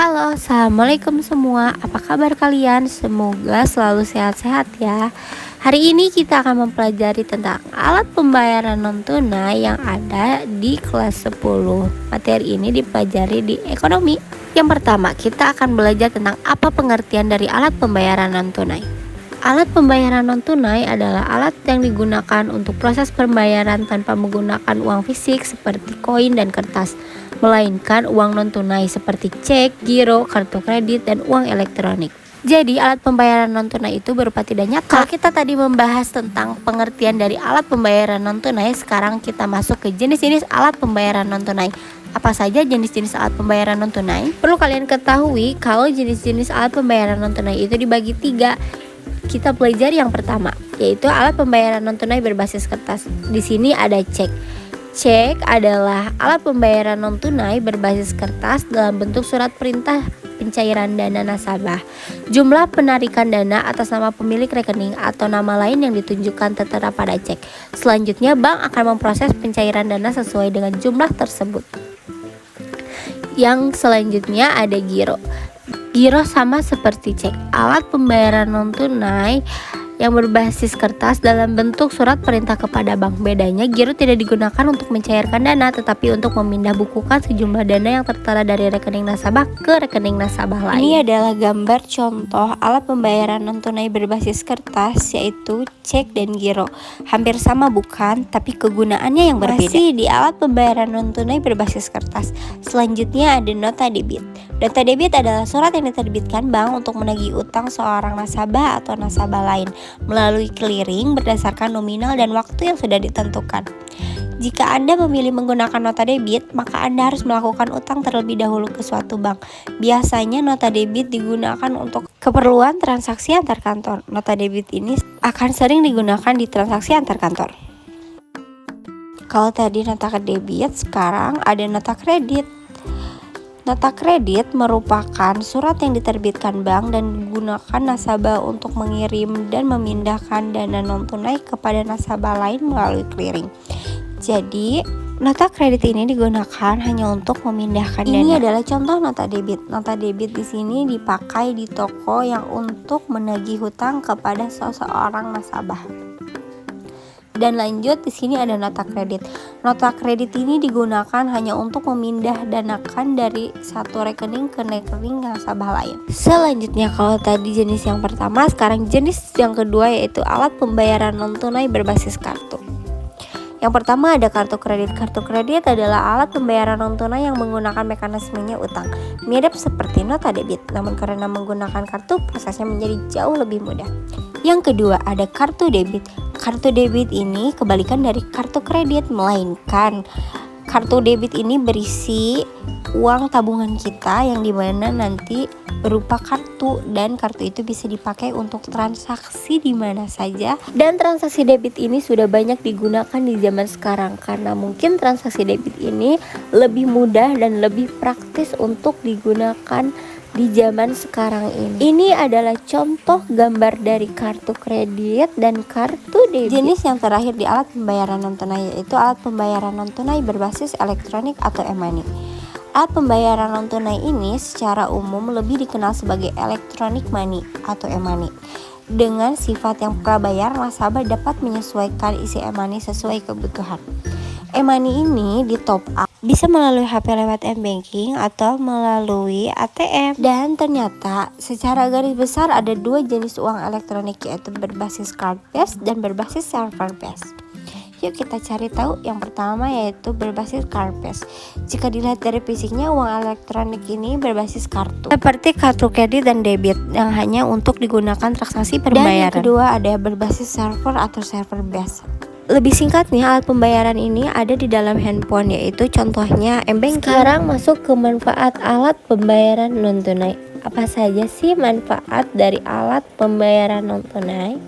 Halo, assalamualaikum semua. Apa kabar kalian? Semoga selalu sehat-sehat ya. Hari ini kita akan mempelajari tentang alat pembayaran non tunai yang ada di kelas 10. Materi ini dipelajari di ekonomi. Yang pertama, kita akan belajar tentang apa pengertian dari alat pembayaran non tunai. Alat pembayaran non tunai adalah alat yang digunakan untuk proses pembayaran tanpa menggunakan uang fisik seperti koin dan kertas, melainkan uang non tunai seperti cek, giro, kartu kredit, dan uang elektronik. Jadi alat pembayaran non tunai itu berupa tidak nyata. Kalau kita tadi membahas tentang pengertian dari alat pembayaran non tunai, sekarang kita masuk ke jenis-jenis alat pembayaran non tunai. Apa saja jenis-jenis alat pembayaran non tunai? Perlu kalian ketahui kalau jenis-jenis alat pembayaran non tunai itu dibagi 3. Kita pelajari yang pertama, yaitu alat pembayaran non tunai berbasis kertas. Di sini ada cek. Cek adalah alat pembayaran non tunai berbasis kertas dalam bentuk surat perintah pencairan dana nasabah. Jumlah penarikan dana atas nama pemilik rekening atau nama lain yang ditunjukkan tertera pada cek. Selanjutnya, bank akan memproses pencairan dana sesuai dengan jumlah tersebut. Yang selanjutnya ada giro. Giro sama seperti cek, alat pembayaran non tunai yang berbasis kertas dalam bentuk surat perintah kepada bank. Bedanya, giro tidak digunakan untuk mencairkan dana, tetapi untuk memindah bukukan sejumlah dana yang tertera dari rekening nasabah ke rekening nasabah lain. Ini adalah gambar contoh alat pembayaran non tunai berbasis kertas, yaitu cek dan giro. Hampir sama bukan, tapi kegunaannya yang berbeda. Masih di alat pembayaran non tunai berbasis kertas. Selanjutnya ada nota debit. Nota debit adalah surat yang diterbitkan bank untuk menagih utang seorang nasabah atau nasabah lain melalui clearing berdasarkan nominal dan waktu yang sudah ditentukan. Jika Anda memilih menggunakan nota debit, maka Anda harus melakukan utang terlebih dahulu ke suatu bank. Biasanya nota debit digunakan untuk keperluan transaksi antar kantor. Nota debit ini akan sering digunakan di transaksi antar kantor. Kalau tadi nota debit, sekarang ada nota kredit. Nota kredit merupakan surat yang diterbitkan bank dan digunakan nasabah untuk mengirim dan memindahkan dana non tunai kepada nasabah lain melalui clearing. Jadi, nota kredit ini digunakan hanya untuk memindahkan dana. Ini adalah contoh nota debit. Nota debit di sini dipakai di toko yang untuk menagih hutang kepada seseorang nasabah. Dan lanjut, di sini ada nota kredit. Nota kredit ini digunakan hanya untuk memindah danakan dari satu rekening ke rekening nasabah lain. Selanjutnya, kalau tadi jenis yang pertama, sekarang jenis yang kedua yaitu alat pembayaran non tunai berbasis kartu. Yang pertama ada kartu kredit. Kartu kredit adalah alat pembayaran non tunai yang menggunakan mekanismenya utang, mirip seperti nota debit, namun karena menggunakan kartu, prosesnya menjadi jauh lebih mudah. Yang kedua ada kartu debit. Kartu debit ini kebalikan dari kartu kredit, melainkan kartu debit ini berisi uang tabungan kita yang dimana nanti berupa kartu, dan kartu itu bisa dipakai untuk transaksi di mana saja. Dan transaksi debit ini sudah banyak digunakan di zaman sekarang karena mungkin transaksi debit ini lebih mudah dan lebih praktis untuk digunakan di zaman sekarang ini. Ini adalah contoh gambar dari kartu kredit dan kartu debit. Jenis yang terakhir di alat pembayaran non tunai yaitu alat pembayaran non tunai berbasis elektronik atau e-money. Alat pembayaran non tunai ini secara umum lebih dikenal sebagai electronic money atau e-money. Dengan sifat yang prabayar, nasabah dapat menyesuaikan isi e-money sesuai kebutuhan. E-money ini di top up bisa melalui HP lewat m-banking atau melalui ATM. Dan ternyata secara garis besar ada dua jenis uang elektronik, yaitu berbasis card based dan berbasis server based. Yuk kita cari tahu. Yang pertama yaitu berbasis card based. Jika dilihat dari fisiknya, uang elektronik ini berbasis kartu, seperti kartu kredit dan debit yang hanya untuk digunakan transaksi pembayaran. Dan yang kedua ada berbasis server atau server based. Lebih singkatnya, alat pembayaran ini ada di dalam handphone, yaitu contohnya m-banking. Sekarang masuk ke manfaat alat pembayaran non tunai. Apa saja sih manfaat dari alat pembayaran non tunai?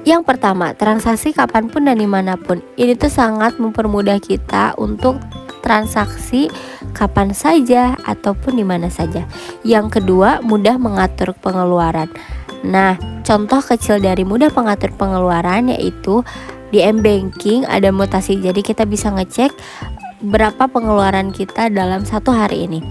Yang pertama, transaksi kapanpun dan dimanapun. Ini tuh sangat mempermudah kita untuk transaksi kapan saja ataupun dimana saja. Yang kedua, mudah mengatur pengeluaran. Nah, contoh kecil dari mudah mengatur pengeluaran yaitu di m-banking ada mutasi. Jadi kita bisa ngecek berapa pengeluaran kita dalam satu hari ini.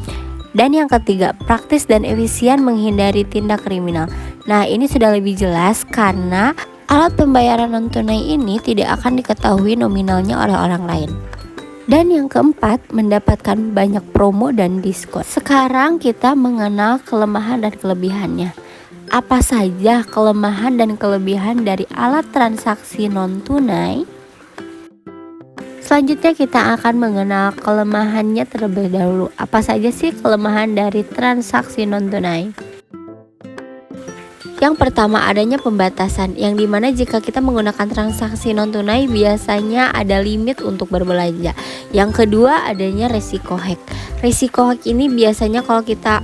Dan yang ketiga, praktis dan efisien menghindari tindak kriminal. Nah, ini sudah lebih jelas karena alat pembayaran non tunai ini tidak akan diketahui nominalnya oleh orang lain. Dan yang keempat, mendapatkan banyak promo dan diskon. Sekarang kita mengenal kelemahan dan kelebihannya. Apa saja kelemahan dan kelebihan dari alat transaksi non tunai? Selanjutnya kita akan mengenal kelemahannya terlebih dahulu. Apa saja sih kelemahan dari transaksi non tunai? Yang pertama, adanya pembatasan, yang dimana jika kita menggunakan transaksi non tunai biasanya ada limit untuk berbelanja. Yang kedua, adanya resiko hack. Resiko hack ini biasanya kalau kita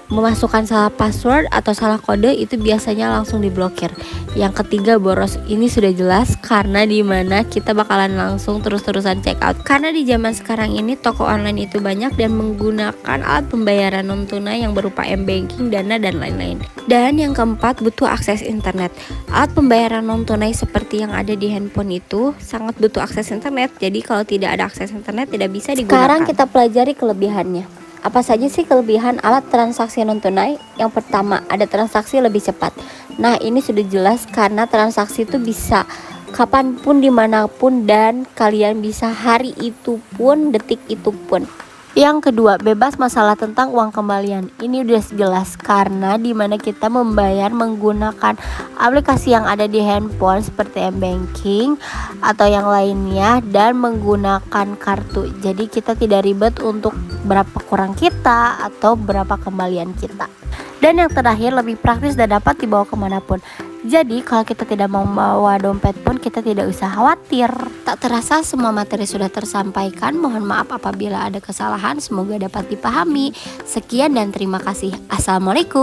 memasukkan salah password atau salah kode itu biasanya langsung diblokir. Yang ketiga, boros. Ini sudah jelas karena dimana kita bakalan langsung terus-terusan check out. Karena di zaman sekarang ini toko online itu banyak dan menggunakan alat pembayaran non tunai yang berupa m-banking, Dana dan lain-lain. Dan yang keempat, butuh akses internet. Alat pembayaran non tunai seperti yang ada di handphone itu sangat butuh akses internet. Jadi kalau tidak ada akses internet tidak bisa digunakan. Sekarang kita pelajari kelebihannya. Apa saja sih kelebihan alat transaksi non tunai? Yang pertama, ada transaksi lebih cepat. Nah, ini sudah jelas karena transaksi itu bisa kapanpun, dimanapun, dan kalian bisa hari itu pun, detik itu pun. Yang kedua, bebas masalah tentang uang kembalian. Ini udah jelas karena dimana kita membayar menggunakan aplikasi yang ada di handphone seperti m-banking atau yang lainnya dan menggunakan kartu. Jadi kita tidak ribet untuk berapa kurang kita atau berapa kembalian kita. Dan yang terakhir, lebih praktis dan dapat dibawa kemanapun. Jadi kalau kita tidak mau membawa dompet pun kita tidak usah khawatir. Tak terasa semua materi sudah tersampaikan. Mohon maaf apabila ada kesalahan, semoga dapat dipahami. Sekian dan terima kasih. Assalamualaikum.